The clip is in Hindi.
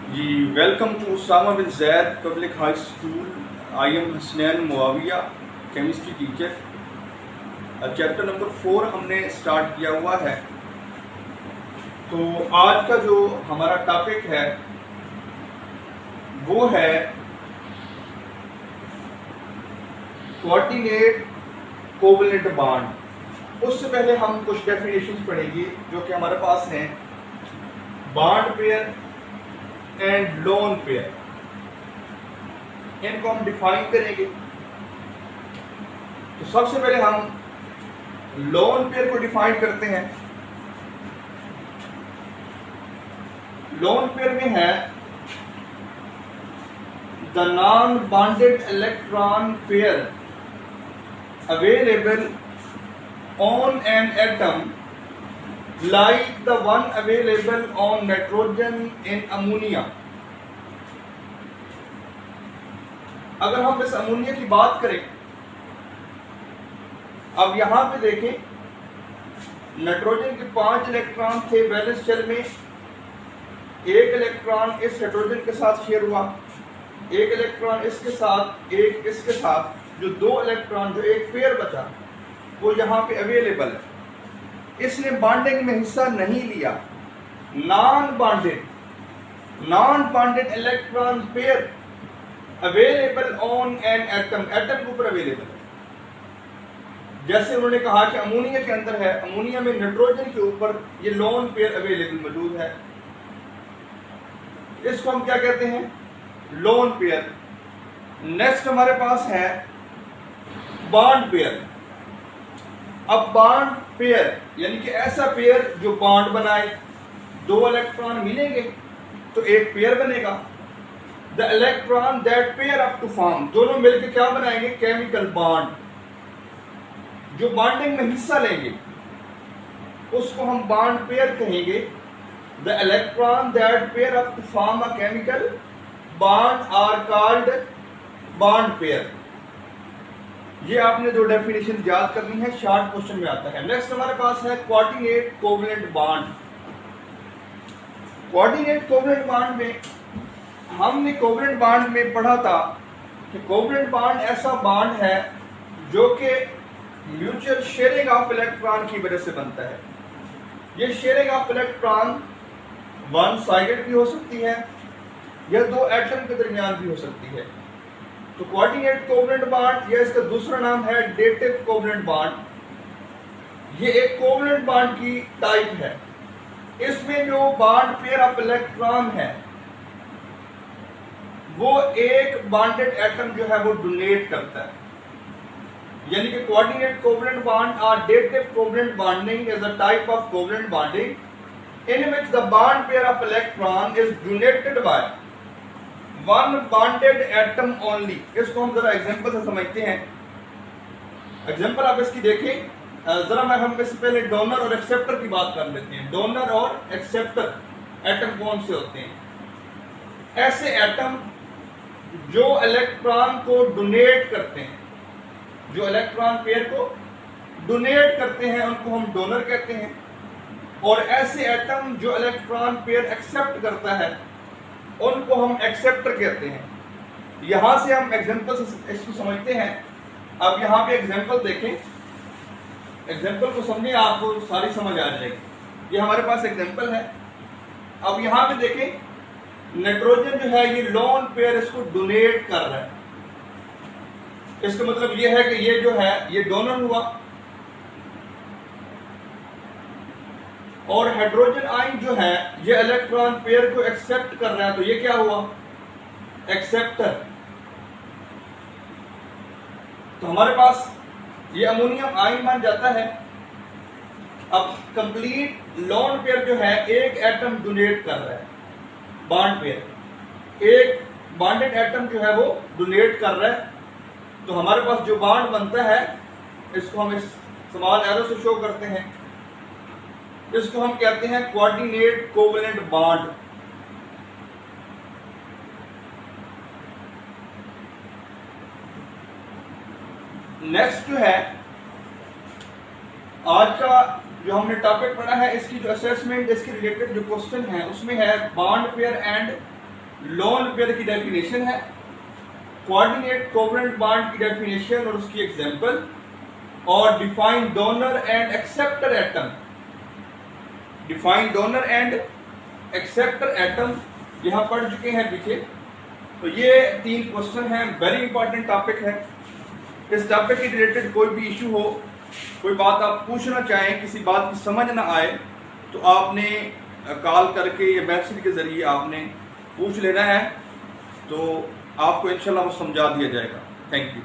Ji welcome to Usama bin Zaid public high school. I am Hasnain Muawiya, chemistry teacher. Chapter number 4 हमने स्टार्ट किया हुआ है। तो आज का जो हमारा टॉपिक है वो है कोऑर्डिनेट कोवलेंट बॉन्ड। उससे पहले हम कुछ डेफिनेशन पढ़ेंगे जो कि हमारे पास हैं। Bond pair and lone pair, इनको हम डिफाइन करेंगे। तो सबसे पहले हम लोन पेयर को डिफाइन करते हैं। लोन पेयर में है the non bonded electron pair available on an atom like the one available on nitrogen in ammonia। अगर हम इस अमोनिया की बात करें, अब यहां पे देखें, नाइट्रोजन के 5 इलेक्ट्रॉन थे वैलेंस शेल में। एक इलेक्ट्रॉन इस हाइड्रोजन के साथ शेयर हुआ, एक इलेक्ट्रॉन इसके साथ, एक इसके साथ। जो 2 इलेक्ट्रॉन, जो एक पेयर बचा, वो यहां पे अवेलेबल है। इसने बॉन्डिंग में हिस्सा नहीं लिया। Non bonded electron pair available on an atom, atom के ऊपर अवेलेबल है। जैसे उन्होंने कहा कि अमोनिया के अंदर है, अमोनिया में नाइट्रोजन के ऊपर ये लोन पेयर अवेलेबल मौजूद है। इसको हम क्या कहते हैं? Lone pair. नेक्स्ट हमारे पास है बॉन्ड पेयर। अब बॉन्ड पेयर यानी कि ऐसा पेयर जो बॉन्ड बनाए, 2 इलेक्ट्रॉन मिलेंगे तो एक पेयर बनेगा। The electron that pair up to form, दोनों मिलकर क्या बनाएंगे? Chemical bond. जो बॉन्डिंग में हिस्सा लेंगे उसको हम बॉन्ड पेयर कहेंगे। The electron that pair up to form a chemical bond are called bond pair. ये आपने 2 डेफिनेशन याद करनी है, शॉर्ट क्वेश्चन में आता है। नेक्स्ट हमारे पास है coordinate covalent bond. Coordinate covalent bond में हमने कोवलेंट बॉन्ड में पढ़ा था कि कोवलेंट बॉन्ड ऐसा बॉन्ड है जो कि म्यूचुअल शेयरिंग ऑफ इलेक्ट्रॉन की वजह से बनता है। ये sharing of electron one sided भी हो सकती है या 2 एटम के दरमियान भी हो सकती है। तो कोऑर्डिनेट कोवलेंट बॉन्ड, या इसका दूसरा नाम है डेटिव कोवलेंट बॉन्ड। ये एक कोवलेंट बॉन्ड की टाइप है। इसमें जो बॉन्ड पेयर ऑफ इलेक्ट्रॉन है वो एक बॉन्डेड एटम जो है वो डोनेट करता है। यानी कि कोऑर्डिनेट कोवलेंट बॉन्ड और dative covalent bonding is a type of covalent bonding in which the bond pair of electron is donated by one bonded atom only. इसको हम जरा एग्जांपल से समझते हैं। एग्जांपल आप इसकी देखें जरा। हम इससे पहले डोनर और एक्सेप्टर की बात कर लेते हैं। डोनर और एक्सेप्टर एटम कौन से होते हैं? ऐसे एटम जो इलेक्ट्रॉन को डोनेट करते हैं, जो इलेक्ट्रॉन पेयर को डोनेट करते हैं, उनको हम डोनर कहते हैं। और ऐसे एटम जो इलेक्ट्रॉन पेयर एक्सेप्ट करता है उनको हम एक्सेप्टर कहते हैं। यहां से हम एग्जांपल से इसको समझते हैं। अब यहां पे एग्जांपल देखें, एग्जांपल को समझें, आपको सारी समझ आ जाएगी। ये हमारे पास एग्जांपल है। अब यहां पे देखें, नाइट्रोजन जो है ये लोन पेयर इसको डोनेट कर रहा है। इसका मतलब ये है कि ये जो है ये डोनर हुआ, और हाइड्रोजन आयन जो है ये इलेक्ट्रॉन पेयर को एक्सेप्ट कर रहा है, तो ये क्या हुआ? एक्सेप्टर। तो हमारे पास ये अमोनियम आयन बन जाता है। अब कंप्लीट लोन पेयर जो है एक एटम डोनेट कर रहा है, बॉन्ड पेयर एक बॉन्डेड एटम जो है वो डोनेट कर रहा है। तो हमारे पास जो बॉन्ड बनता है इसको हम इस स्मॉल एरो से शो करते हैं। इसको हम कहते हैं कोऑर्डिनेट कोवलेंट बॉन्ड। नेक्स्ट जो है आज का जो हमने टॉपिक पढ़ा है, इसकी जो असेसमेंट, इसके रिलेटेड जो क्वेश्चन है उसमें है bond pair and lone pair की डेफिनेशन है, कोऑर्डिनेट कोवलेंट बॉन्ड की डेफिनेशन और उसकी एग्जांपल, और define donor and acceptor atom. Define donor and acceptor atom यहां पढ़ चुके हैं पीछे। तो ये 3 क्वेश्चन हैं, वेरी इंपॉर्टेंट टॉपिक है। इस टॉपिक के रिलेटेड कोई भी इशू हो, कोई बात आप पूछना चाहें, किसी बात की समझ ना आए, तो आपने कॉल करके या मैसेज के ज़रिए आपने पूछ लेना है, तो आपको इंशाल्लाह वो समझा दिया जाएगा। Thank you.